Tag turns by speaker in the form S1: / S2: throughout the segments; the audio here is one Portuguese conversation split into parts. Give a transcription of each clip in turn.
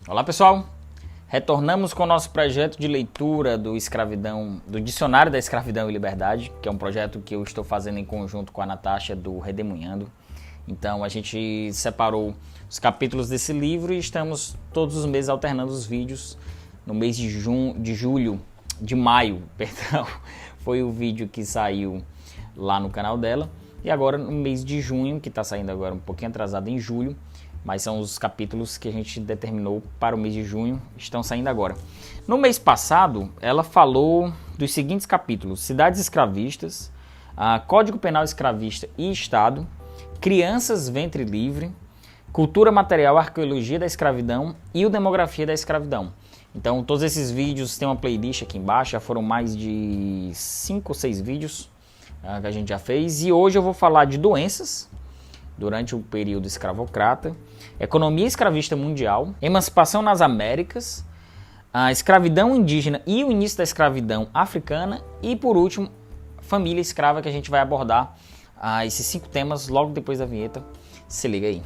S1: Olá pessoal, retornamos com o nosso projeto de leitura do Dicionário da Escravidão e Liberdade, que é um projeto que eu estou fazendo em conjunto com a Natasha do Redemunhando. Então a gente separou os capítulos desse livro e estamos todos os meses alternando os vídeos. No mês de maio, foi o vídeo que saiu lá no canal dela. E agora no mês de junho, que está saindo agora um pouquinho atrasado em julho, mas são os capítulos que a gente determinou para o mês de junho, estão saindo agora. No mês passado, ela falou dos seguintes capítulos: Cidades Escravistas, Código Penal Escravista e Estado, Crianças Ventre Livre, Cultura Material, Arqueologia da Escravidão e o Demografia da Escravidão. Então todos esses vídeos têm uma playlist aqui embaixo, já foram mais de 5 ou 6 vídeos que a gente já fez. E hoje eu vou falar de doenças durante o período escravocrata, economia escravista mundial, emancipação nas Américas, a escravidão indígena e o início da escravidão africana e, por último, família escrava, que a gente vai abordar esses 5 temas logo depois da vinheta. Se liga aí.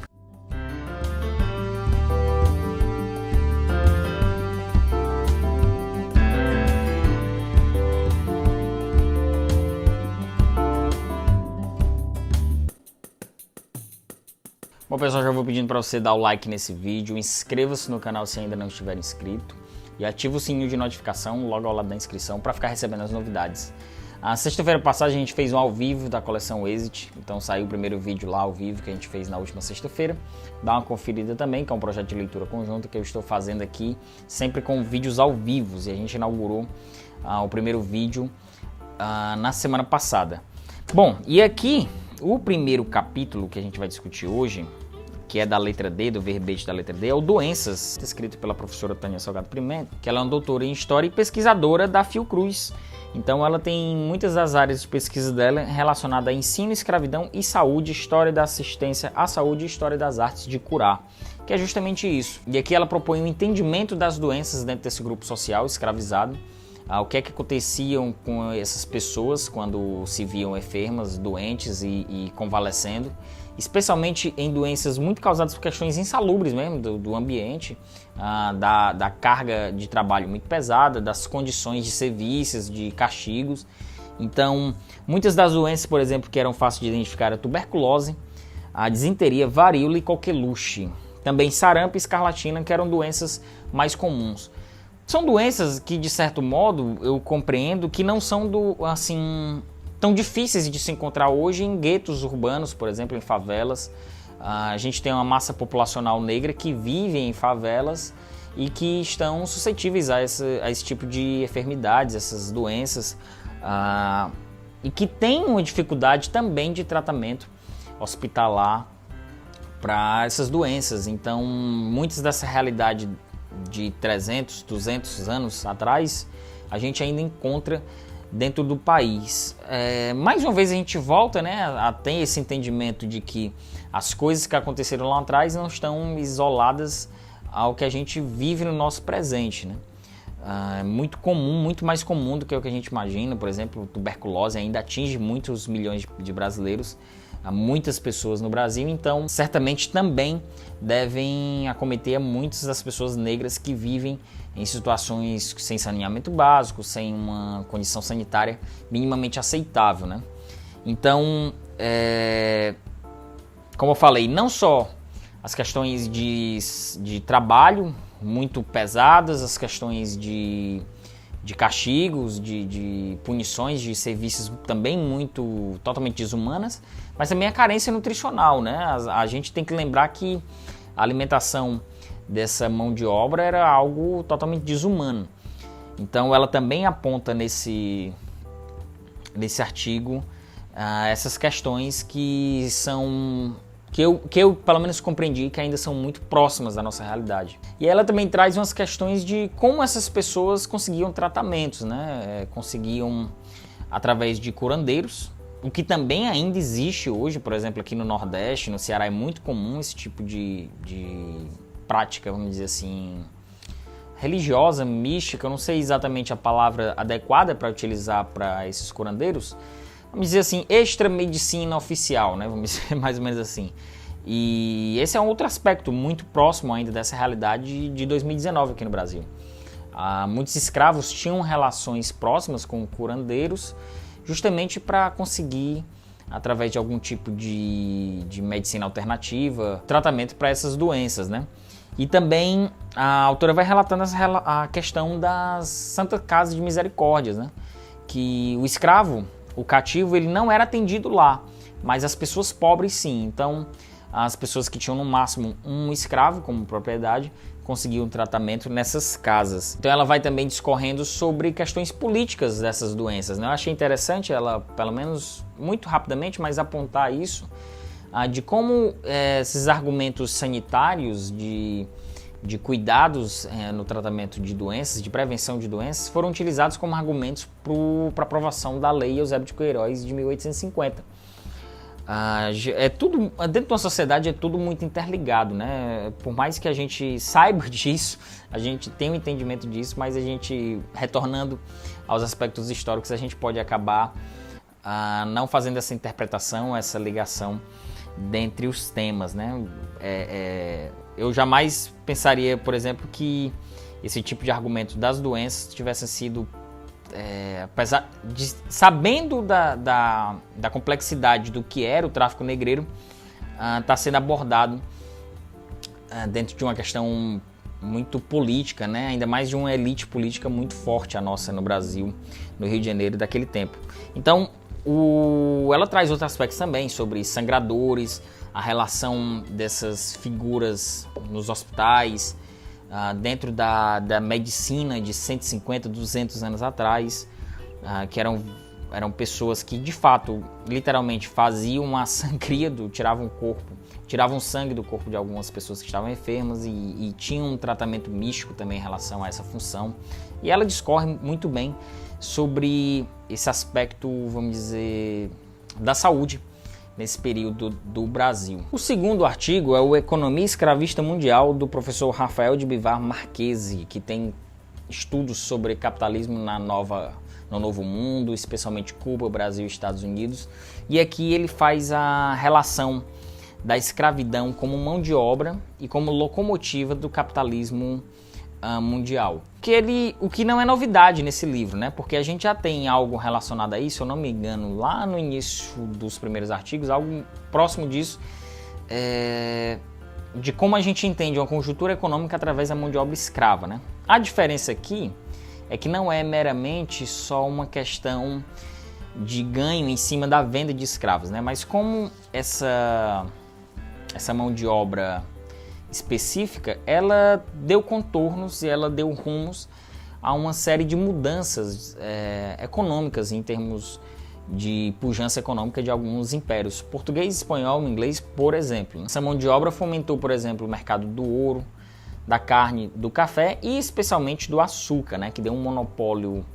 S1: Bom pessoal, já vou pedindo para você dar o like nesse vídeo, inscreva-se no canal se ainda não estiver inscrito e ativa o sininho de notificação logo ao lado da inscrição para ficar recebendo as novidades. A sexta-feira passada a gente fez um ao vivo da coleção Exit, então saiu o primeiro vídeo lá ao vivo que a gente fez na última sexta-feira. Dá uma conferida também, que é um projeto de leitura conjunta que eu estou fazendo aqui, sempre com vídeos ao vivo, e a gente inaugurou o primeiro vídeo na semana passada. Bom, e aqui o primeiro capítulo que a gente vai discutir hoje, que é da letra D, do verbete da letra D, é o Doenças, escrito pela professora Tânia Salgado Pimenta, que ela é uma doutora em História e pesquisadora da Fiocruz. Então ela tem muitas das áreas de pesquisa dela relacionadas a ensino, escravidão e saúde, história da assistência à saúde e história das artes de curar, que é justamente isso. E aqui ela propõe um entendimento das doenças dentro desse grupo social escravizado, o que é que aconteciam com essas pessoas quando se viam enfermas, doentes e convalescendo, especialmente em doenças muito causadas por questões insalubres mesmo do ambiente, da carga de trabalho muito pesada, das condições de serviços, de castigos. Então, muitas das doenças, por exemplo, que eram fáceis de identificar, a tuberculose, a disenteria, varíola e coqueluche. Também sarampo e escarlatina, que eram doenças mais comuns. São doenças que, de certo modo, eu compreendo que não são tão difíceis de se encontrar hoje em guetos urbanos, por exemplo, em favelas. A gente tem uma massa populacional negra que vive em favelas e que estão suscetíveis a esse tipo de enfermidades, essas doenças, e que tem uma dificuldade também de tratamento hospitalar para essas doenças. Então, muitas dessa realidade de 300, 200 anos atrás, a gente ainda encontra dentro do país. Mais uma vez a gente volta, né, a ter esse entendimento de que as coisas que aconteceram lá atrás não estão isoladas ao que a gente vive no nosso presente, né? É muito comum, muito mais comum do que o que a gente imagina. Por exemplo, tuberculose ainda atinge muitos milhões de brasileiros, muitas pessoas no Brasil, então certamente também devem acometer muitas das pessoas negras que vivem em situações sem saneamento básico, sem uma condição sanitária minimamente aceitável, né? Então, como eu falei, não só as questões de trabalho muito pesadas, as questões de castigos, de punições, de serviços também totalmente desumanas, mas também a carência nutricional, né? A gente tem que lembrar que a alimentação dessa mão de obra era algo totalmente desumano. Então ela também aponta nesse artigo essas questões que eu pelo menos compreendi que ainda são muito próximas da nossa realidade. E ela também traz umas questões de como essas pessoas conseguiam tratamentos, né? Conseguiam através de curandeiros, o que também ainda existe hoje, por exemplo, aqui no Nordeste, no Ceará, é muito comum esse tipo de prática, vamos dizer assim, religiosa, mística. Eu não sei exatamente a palavra adequada para utilizar para esses curandeiros, vamos dizer assim, extramedicina oficial, né? Vamos dizer mais ou menos assim. E esse é um outro aspecto muito próximo ainda dessa realidade de 2019 aqui no Brasil. Muitos escravos tinham relações próximas com curandeiros, justamente para conseguir, através de algum tipo de medicina alternativa, tratamento para essas doenças, né? E também a autora vai relatando a questão das Santas Casas de Misericórdias, né? Que o escravo, o cativo, ele não era atendido lá, mas as pessoas pobres sim. Então, as pessoas que tinham no máximo um escravo como propriedade conseguiam tratamento nessas casas. Então ela vai também discorrendo sobre questões políticas dessas doenças, né? Eu achei interessante ela, pelo menos muito rapidamente, mas apontar isso, de como esses argumentos sanitários de cuidados no tratamento de doenças, de prevenção de doenças, foram utilizados como argumentos para aprovação da Lei Eusébio de Queiroz de 1850. É tudo, dentro de uma sociedade é tudo muito interligado, né? Por mais que a gente saiba disso, a gente tem um entendimento disso, mas a gente, retornando aos aspectos históricos, a gente pode acabar não fazendo essa interpretação, essa ligação dentre os temas, né? Eu jamais pensaria, por exemplo, que esse tipo de argumento das doenças tivesse sido, apesar de sabendo da complexidade do que era o tráfico negreiro, está sendo abordado dentro de uma questão muito política, né? Ainda mais de uma elite política muito forte, a nossa no Brasil, no Rio de Janeiro daquele tempo. Então, ela traz outros aspectos também sobre sangradores, a relação dessas figuras nos hospitais, dentro da medicina de 150, 200 anos atrás, que eram pessoas que de fato, literalmente faziam uma sangria, tiravam sangue do corpo de algumas pessoas que estavam enfermas e tinham um tratamento místico também em relação a essa função. E ela discorre muito bem sobre esse aspecto, vamos dizer, da saúde nesse período do Brasil. O segundo artigo é o Economia Escravista Mundial, do professor Rafael de Bivar Marchesi, que tem estudos sobre capitalismo no Novo Mundo, especialmente Cuba, Brasil e Estados Unidos. E aqui ele faz a relação da escravidão como mão de obra e como locomotiva do capitalismo mundial. O que não é novidade nesse livro, né? Porque a gente já tem algo relacionado a isso, se eu não me engano, lá no início dos primeiros artigos, algo próximo disso, de como a gente entende uma conjuntura econômica através da mão de obra escrava, né? A diferença aqui é que não é meramente só uma questão de ganho em cima da venda de escravos, né? Mas como essa mão de obra específica, ela deu contornos e ela deu rumos a uma série de mudanças econômicas em termos de pujança econômica de alguns impérios, português, espanhol, inglês, por exemplo. Essa mão de obra fomentou, por exemplo, o mercado do ouro, da carne, do café e especialmente do açúcar, né, que deu um monopólio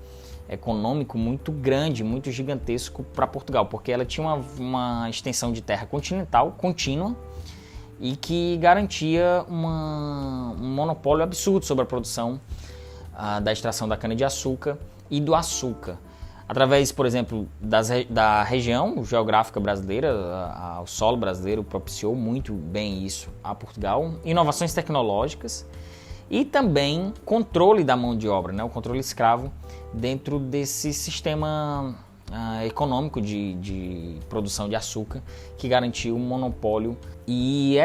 S1: econômico muito grande, muito gigantesco para Portugal, porque ela tinha uma extensão de terra continental contínua e que garantia um monopólio absurdo sobre a produção da extração da cana-de-açúcar e do açúcar. Através, por exemplo, da região geográfica brasileira, o solo brasileiro propiciou muito bem isso a Portugal, inovações tecnológicas e também controle da mão de obra, né? O controle escravo dentro desse sistema econômico de produção de açúcar que garantiu um monopólio, e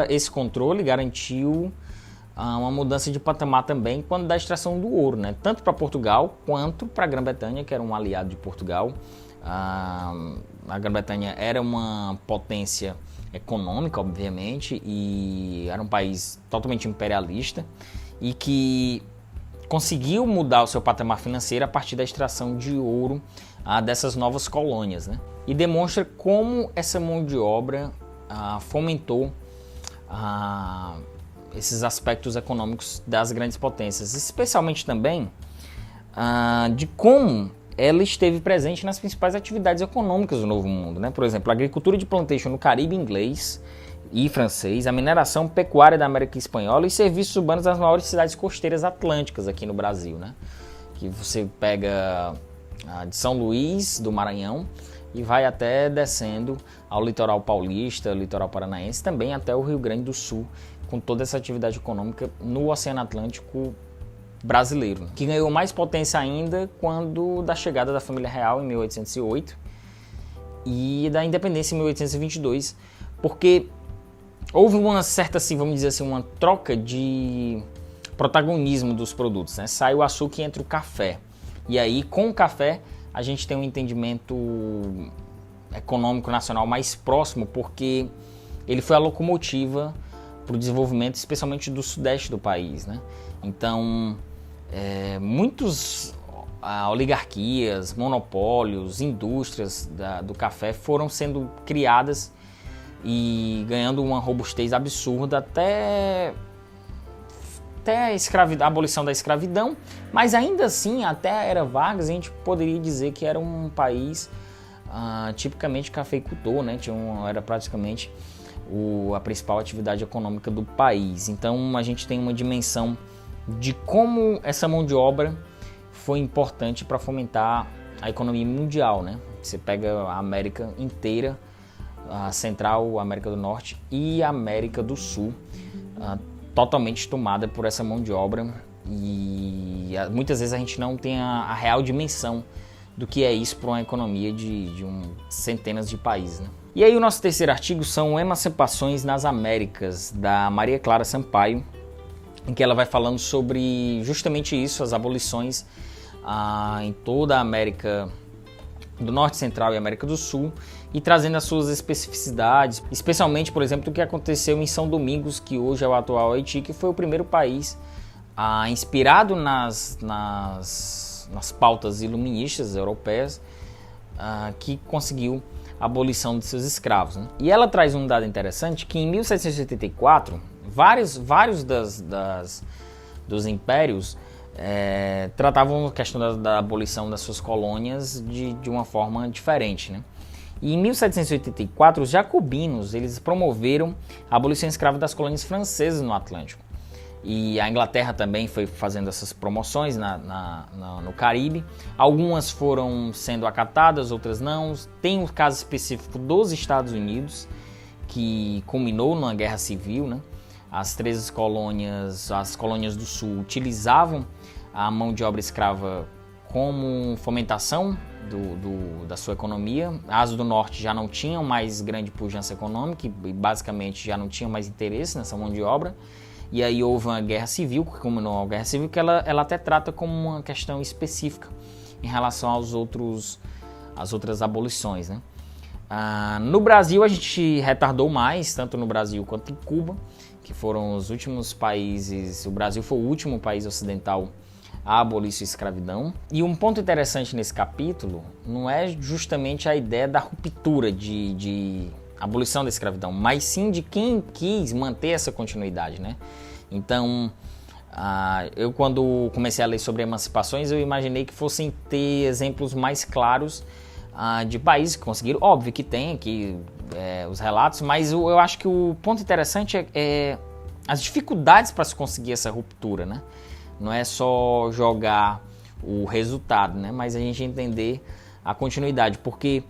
S1: esse controle garantiu uma mudança de patamar também quando da extração do ouro, né? Tanto para Portugal quanto para a Grã-Bretanha, que era um aliado de Portugal. A Grã-Bretanha era uma potência econômica, obviamente, e era um país totalmente imperialista e que conseguiu mudar o seu patamar financeiro a partir da extração de ouro dessas novas colônias, né? E demonstra como essa mão de obra fomentou esses aspectos econômicos das grandes potências, especialmente também de como ela esteve presente nas principais atividades econômicas do Novo Mundo, né? Por exemplo, a agricultura de plantation no Caribe inglês e francês, a mineração pecuária da América Espanhola e serviços urbanos das maiores cidades costeiras atlânticas aqui no Brasil, né? Que você pega de São Luís do Maranhão e vai até descendo ao litoral paulista, litoral paranaense, também até o Rio Grande do Sul, com toda essa atividade econômica no Oceano Atlântico brasileiro, que ganhou mais potência ainda quando da chegada da família real em 1808 e da independência em 1822, porque houve uma certa, assim, vamos dizer assim, uma troca de protagonismo dos produtos, né? Sai o açúcar e entra o café. E aí, com o café, a gente tem um entendimento econômico nacional mais próximo, porque ele foi a locomotiva para o desenvolvimento, especialmente do sudeste do país, né? Então, muitos oligarquias, monopólios, indústrias do café foram sendo criadas e ganhando uma robustez absurda até a abolição da escravidão, mas ainda assim, até a era Vargas, a gente poderia dizer que era um país tipicamente cafeicultor, né? Era praticamente a principal atividade econômica do país. Então a gente tem uma dimensão de como essa mão de obra foi importante para fomentar a economia mundial, né? Você pega a América inteira, a Central, a América do Norte e a América do Sul, totalmente tomada por essa mão de obra, e muitas vezes a gente não tem a real dimensão do que é isso para uma economia de centenas de países, né? E aí o nosso terceiro artigo são Emancipações nas Américas, da Maria Clara Sampaio, em que ela vai falando sobre justamente isso, as abolições em toda a América do Norte, Central e América do Sul, e trazendo as suas especificidades, especialmente, por exemplo, do que aconteceu em São Domingos, que hoje é o atual Haiti, que foi o primeiro país inspirado nas pautas iluministas europeias, que conseguiu a abolição de seus escravos, né? E ela traz um dado interessante, que em 1784, vários dos impérios tratavam a questão da abolição das suas colônias de uma forma diferente, né? E em 1784, os jacobinos eles promoveram a abolição escrava das colônias francesas no Atlântico. E a Inglaterra também foi fazendo essas promoções no Caribe. Algumas foram sendo acatadas, outras não. Tem um caso específico dos Estados Unidos, que culminou numa guerra civil, né? As 13 colônias, as colônias do Sul, utilizavam a mão de obra escrava como fomentação da sua economia. As do Norte já não tinham mais grande pujança econômica e basicamente já não tinham mais interesse nessa mão de obra. E aí houve uma guerra civil, que culminou a guerra civil, que ela até trata como uma questão específica em relação às outras abolições, né? No Brasil a gente retardou mais, tanto no Brasil quanto em Cuba, que foram os últimos países. O Brasil foi o último país ocidental a abolir sua escravidão. E um ponto interessante nesse capítulo não é justamente a ideia da ruptura de abolição da escravidão, mas sim de quem quis manter essa continuidade, né? Então, eu quando comecei a ler sobre emancipações, eu imaginei que fossem ter exemplos mais claros de países que conseguiram. Óbvio que tem aqui os relatos, mas eu acho que o ponto interessante é as dificuldades para se conseguir essa ruptura, né? Não é só jogar o resultado, né? Mas a gente entender a continuidade, porque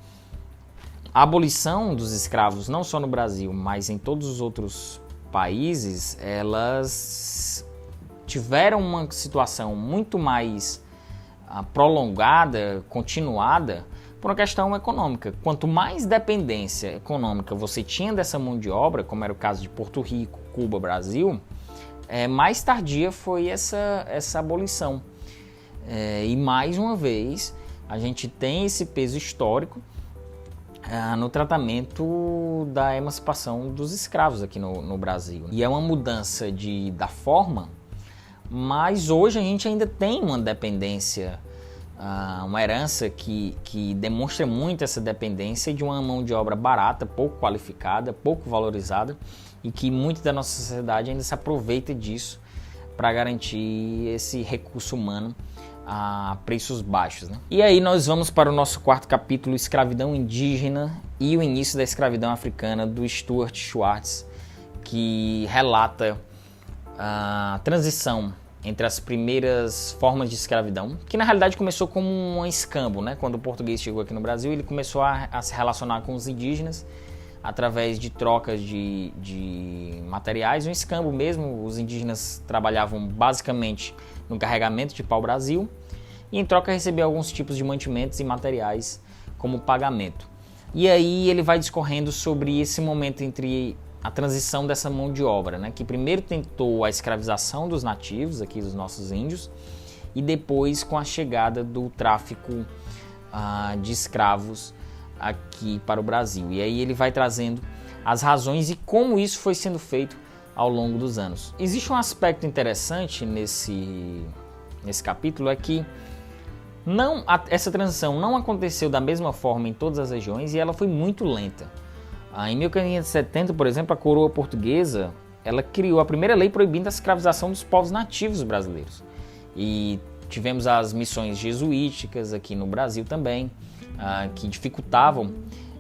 S1: a abolição dos escravos, não só no Brasil, mas em todos os outros países, elas tiveram uma situação muito mais prolongada, continuada, por uma questão econômica. Quanto mais dependência econômica você tinha dessa mão de obra, como era o caso de Porto Rico, Cuba, Brasil, mais tardia foi essa abolição. E mais uma vez, a gente tem esse peso histórico no tratamento da emancipação dos escravos aqui no Brasil. E é uma mudança da forma, mas hoje a gente ainda tem uma dependência, uma herança que demonstra muito essa dependência de uma mão de obra barata, pouco qualificada, pouco valorizada, e que muito da nossa sociedade ainda se aproveita disso para garantir esse recurso humano a preços baixos, né? E aí nós vamos para o nosso quarto capítulo, Escravidão Indígena e o Início da Escravidão Africana, do Stuart Schwartz, que relata a transição entre as primeiras formas de escravidão, que na realidade começou como um escambo, né? Quando o português chegou aqui no Brasil, ele começou a se relacionar com os indígenas através de trocas de materiais, um escambo mesmo. Os indígenas trabalhavam basicamente no carregamento de pau-brasil e em troca recebiam alguns tipos de mantimentos e materiais como pagamento. E aí ele vai discorrendo sobre esse momento entre a transição dessa mão de obra, né, que primeiro tentou a escravização dos nativos, aqui dos nossos índios, e depois com a chegada do tráfico de escravos aqui para o Brasil. E aí ele vai trazendo as razões e como isso foi sendo feito ao longo dos anos. Existe um aspecto interessante nesse capítulo, é que essa transição não aconteceu da mesma forma em todas as regiões e ela foi muito lenta. Em 1570, por exemplo, a coroa portuguesa ela criou a primeira lei proibindo a escravização dos povos nativos brasileiros. E tivemos as missões jesuíticas aqui no Brasil também, que dificultavam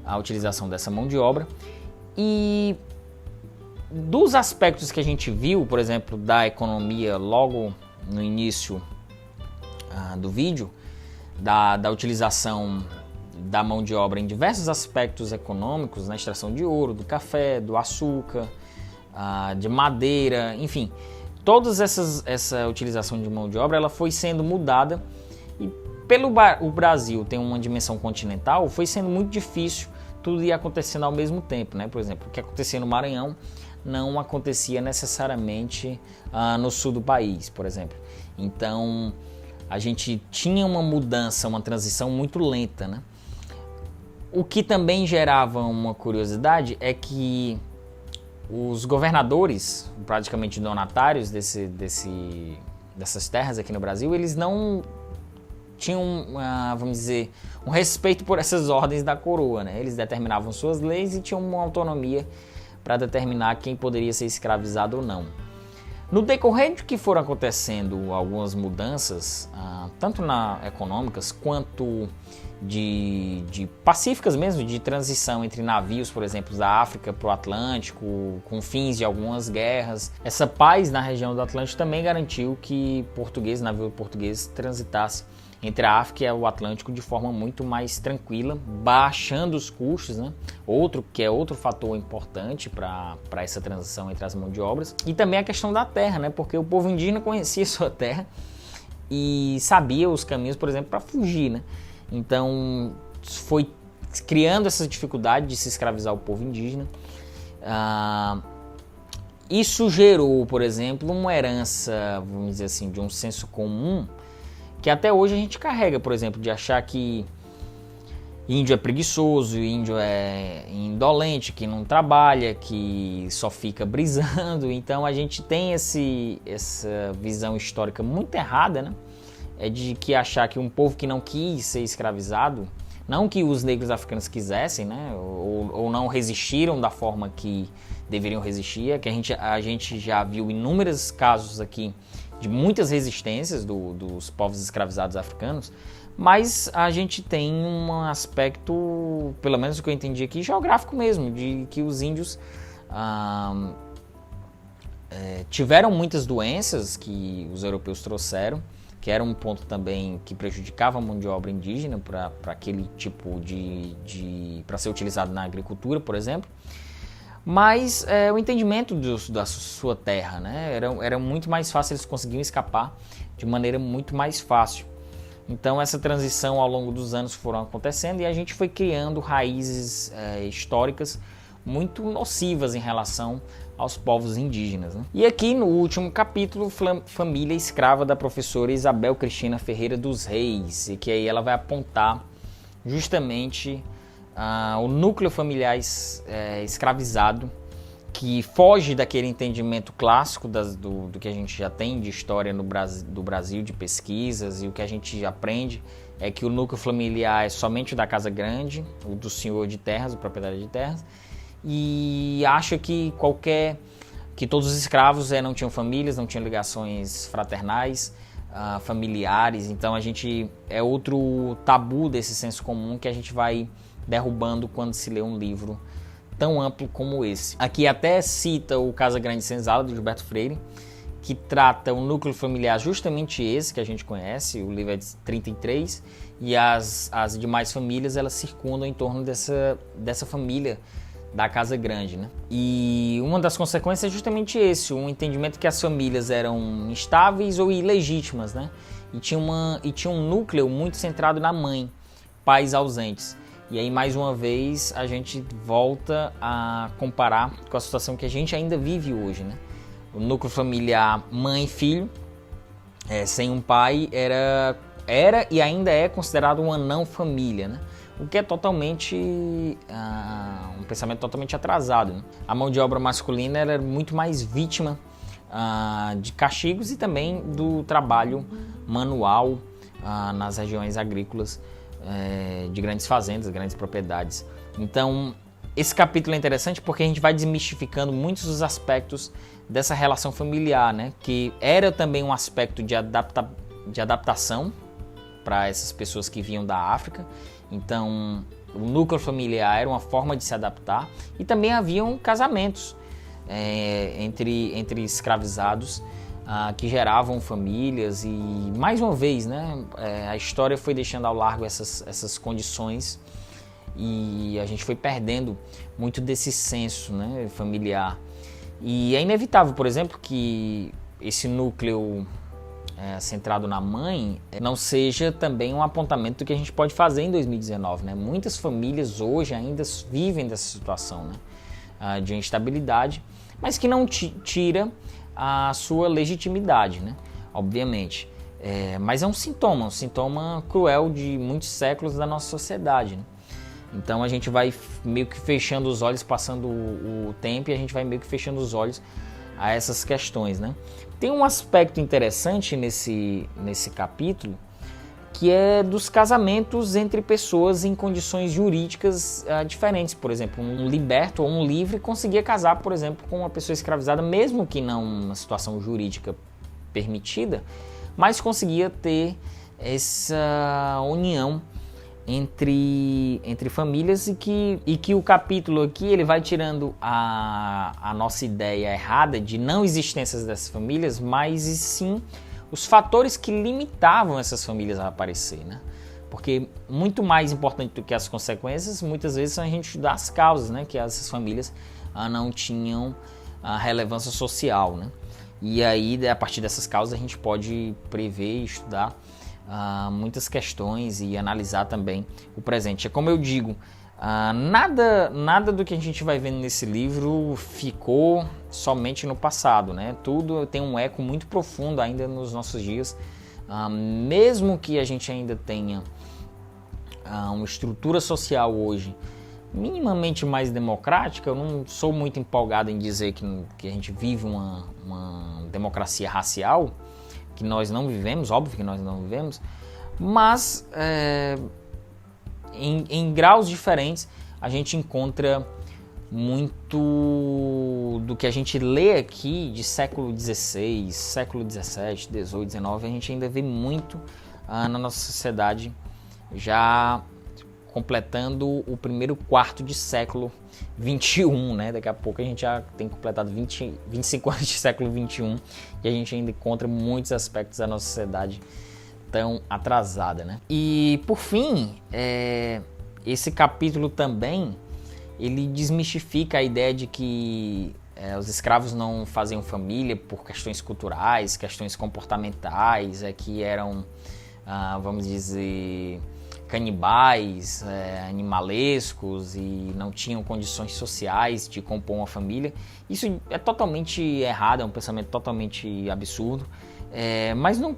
S1: a utilização dessa mão de obra. E dos aspectos que a gente viu, por exemplo, da economia logo no início do vídeo, da utilização da mão de obra em diversos aspectos econômicos, na extração de ouro, do café, do açúcar, de madeira, enfim, toda essa utilização de mão de obra ela foi sendo mudada e pelo o Brasil tem uma dimensão continental, foi sendo muito difícil tudo ir acontecendo ao mesmo tempo, né? Por exemplo, o que acontecia no Maranhão não acontecia necessariamente no sul do país, por exemplo. Então a gente tinha uma mudança, uma transição muito lenta, né? O que também gerava uma curiosidade é que os governadores, praticamente donatários dessas terras aqui no Brasil, eles não tinham, vamos dizer, um respeito por essas ordens da coroa, né? Eles determinavam suas leis e tinham uma autonomia para determinar quem poderia ser escravizado ou não. No decorrer de que foram acontecendo algumas mudanças, tanto econômicas quanto de pacíficas mesmo, de transição entre navios, por exemplo, da África para o Atlântico, com fins de algumas guerras. Essa paz na região do Atlântico também garantiu que navio português transitasse entre a África e o Atlântico de forma muito mais tranquila, baixando os custos, né? Outro fator importante para essa transição entre as mãos de obras. E também a questão da terra, né? Porque o povo indígena conhecia sua terra e sabia os caminhos, por exemplo, para fugir, né? Então foi criando essa dificuldade de se escravizar o povo indígena. Isso gerou, por exemplo, uma herança, vamos dizer assim, de um senso comum que até hoje a gente carrega, por exemplo, de achar que índio é preguiçoso, índio é indolente, que não trabalha, que só fica brisando. Então a gente tem essa visão histórica muito errada, né? É de que achar que um povo que não quis ser escravizado, não que os negros africanos quisessem, né? Ou não resistiram da forma que deveriam resistir, é que a gente já viu inúmeros casos aqui de muitas resistências dos povos escravizados africanos, mas a gente tem um aspecto, pelo menos o que eu entendi aqui, geográfico mesmo, de que os índios tiveram muitas doenças que os europeus trouxeram, que era um ponto também que prejudicava a mão de obra indígena para aquele tipo para ser utilizado na agricultura, por exemplo. Mas o entendimento da sua terra, né? Era muito mais fácil, eles conseguiam escapar de maneira muito mais fácil. Então essa transição ao longo dos anos foram acontecendo e a gente foi criando raízes históricas muito nocivas em relação aos povos indígenas, né? E aqui no último capítulo, família escrava da professora Isabel Cristina Ferreira dos Reis, e que aí ela vai apontar justamente o núcleo familiar escravizado, que foge daquele entendimento clássico do que a gente já tem de história do Brasil, de pesquisas, e o que a gente aprende é que o núcleo familiar é somente o da casa grande, o do senhor de terras, o proprietário de terras, e acha que todos os escravos não tinham famílias, não tinham ligações fraternais, familiares. Então é outro tabu desse senso comum que a gente vai derrubando quando se lê um livro tão amplo como esse. Aqui até cita o Casa Grande Senzala, de Gilberto Freire, que trata o núcleo familiar justamente esse que a gente conhece, o livro é de 33, e as demais famílias elas circundam em torno dessa família da casa grande, né? E uma das consequências é justamente esse, um entendimento que as famílias eram instáveis ou ilegítimas, né? E tinha um núcleo muito centrado na mãe, pais ausentes. E aí, mais uma vez, a gente volta a comparar com a situação que a gente ainda vive hoje, né? O núcleo familiar mãe e filho, sem um pai, era e ainda é considerado uma não família, né? O que é totalmente um pensamento totalmente atrasado, né? A mão de obra masculina era muito mais vítima de castigos e também do trabalho manual nas regiões agrícolas de grandes fazendas, grandes propriedades. Então, esse capítulo é interessante porque a gente vai desmistificando muitos dos aspectos dessa relação familiar, né? Que era também um aspecto de adaptação para essas pessoas que vinham da África. Então, o núcleo familiar era uma forma de se adaptar e também haviam casamentos entre escravizados que geravam famílias e, mais uma vez, né, a história foi deixando ao largo essas condições e a gente foi perdendo muito desse senso, né, familiar. E é inevitável, por exemplo, que esse núcleo centrado na mãe não seja também um apontamento do que a gente pode fazer em 2019, né? Muitas famílias hoje ainda vivem dessa situação, né? De instabilidade, mas que não tira a sua legitimidade, né? Obviamente. Mas é um sintoma cruel de muitos séculos da nossa sociedade, né? Então a gente vai meio que fechando os olhos, passando o tempo, e a gente vai meio que fechando os olhos a essas questões, né? Tem um aspecto interessante nesse capítulo, que é dos casamentos entre pessoas em condições jurídicas diferentes. Por exemplo, um liberto ou um livre conseguia casar, por exemplo, com uma pessoa escravizada, mesmo que não uma situação jurídica permitida, mas conseguia ter essa união entre famílias e que o capítulo aqui ele vai tirando a nossa ideia errada de não existência dessas famílias, mas e sim os fatores que limitavam essas famílias a aparecer, né? Porque muito mais importante do que as consequências, muitas vezes a gente estudar as causas, né? Que essas famílias não tinham relevância social, né? E aí, a partir dessas causas, a gente pode prever e estudar muitas questões e analisar também o presente. É como eu digo, nada do que a gente vai vendo nesse livro ficou somente no passado, né? Tudo tem um eco muito profundo ainda nos nossos dias, mesmo que a gente ainda tenha uma estrutura social hoje minimamente mais democrática. Eu não sou muito empolgado em dizer que a gente vive uma democracia racial, que nós não vivemos, óbvio que nós não vivemos, mas em graus diferentes a gente encontra muito do que a gente lê aqui de século XVI, século XVII, XVIII, XIX, a gente ainda vê muito na nossa sociedade, já completando o primeiro quarto de século XXI, né? Daqui a pouco a gente já tem completado 25 anos de século XXI e a gente ainda encontra muitos aspectos da nossa sociedade tão atrasada, né? E por fim, esse capítulo também ele desmistifica a ideia de que os escravos não faziam família por questões culturais, questões comportamentais, que eram, vamos dizer, canibais, animalescos e não tinham condições sociais de compor uma família. Isso é totalmente errado, é um pensamento totalmente absurdo, mas não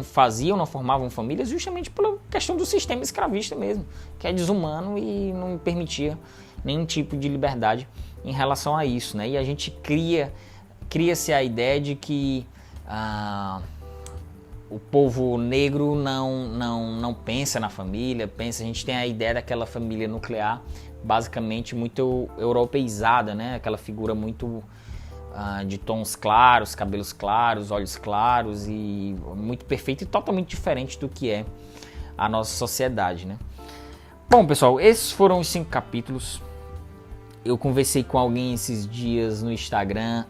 S1: faziam, não formavam famílias justamente pela questão do sistema escravista mesmo, que é desumano e não permitia nenhum tipo de liberdade em relação a isso, né? E a gente cria-se a ideia de que o povo negro não pensa na família, a gente tem a ideia daquela família nuclear basicamente muito europeizada, né? Aquela figura muito de tons claros, cabelos claros, olhos claros e muito perfeito e totalmente diferente do que é a nossa sociedade, né? Bom, pessoal, esses foram os 5 capítulos. Eu conversei com alguém esses dias no Instagram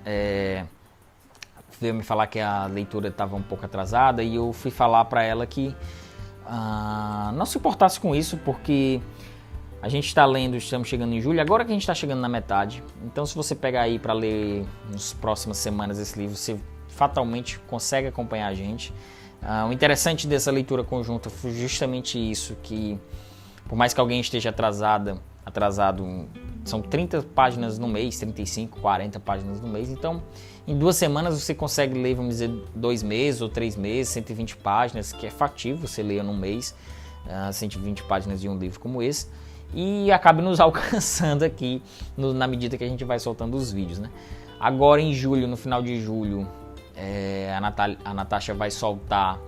S1: veio me falar que a leitura estava um pouco atrasada e eu fui falar para ela que não se importasse com isso, porque a gente está lendo, estamos chegando em julho, agora que a gente está chegando na metade. Então, se você pegar aí para ler nas próximas semanas esse livro, você fatalmente consegue acompanhar a gente. O interessante dessa leitura conjunta foi justamente isso, que por mais que alguém esteja atrasado, são 30 páginas no mês, 35, 40 páginas no mês. Então, em 2 semanas você consegue ler, vamos dizer, 2 meses ou 3 meses, 120 páginas, que é factível você ler num mês, 120 páginas de um livro como esse. E acaba nos alcançando aqui na medida que a gente vai soltando os vídeos, né? Agora em julho, no final de julho, a Natasha vai soltar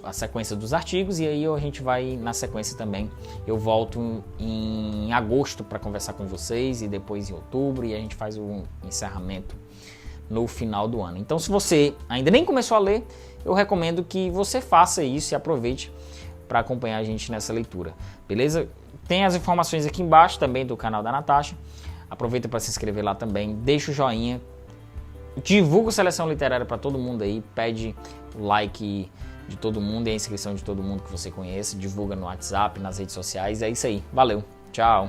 S1: a sequência dos artigos, e aí a gente vai na sequência também. Eu volto em agosto para conversar com vocês, e depois em outubro, e a gente faz o encerramento no final do ano. Então, se você ainda nem começou a ler, eu recomendo que você faça isso e aproveite para acompanhar a gente nessa leitura, beleza? Tem as informações aqui embaixo também do canal da Natasha. Aproveita para se inscrever lá também, deixa o joinha, divulga a Seleção Literária para todo mundo aí, pede o like de todo mundo e a inscrição de todo mundo que você conhece, divulga no WhatsApp, nas redes sociais. É isso aí, valeu, tchau!